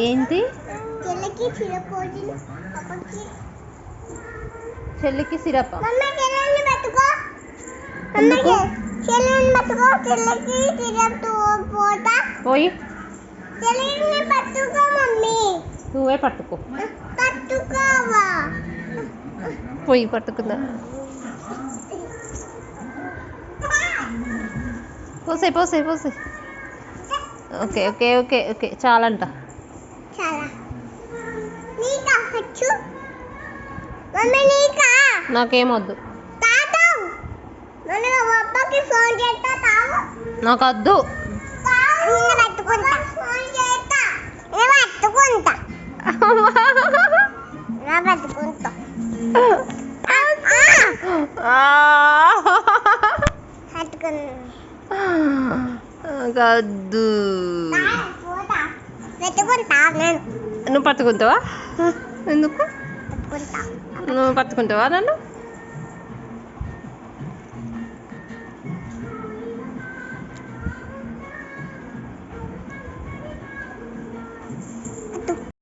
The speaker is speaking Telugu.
ఏంటి? చెల్లికి సిరప్. పోయి నువ్వే పట్టుకో. పోయి పట్టుకుందా. పోసే పోసే పోసే. ఓకే ఓకే ఓకే ఓకే చాలంట. నాకేమొద్దు. నాకు వద్దు. వద్దు. నువ్వు పట్టుకుంటావా? ఎందుకు నువ్వు పట్టుకుంటావా నన్ను?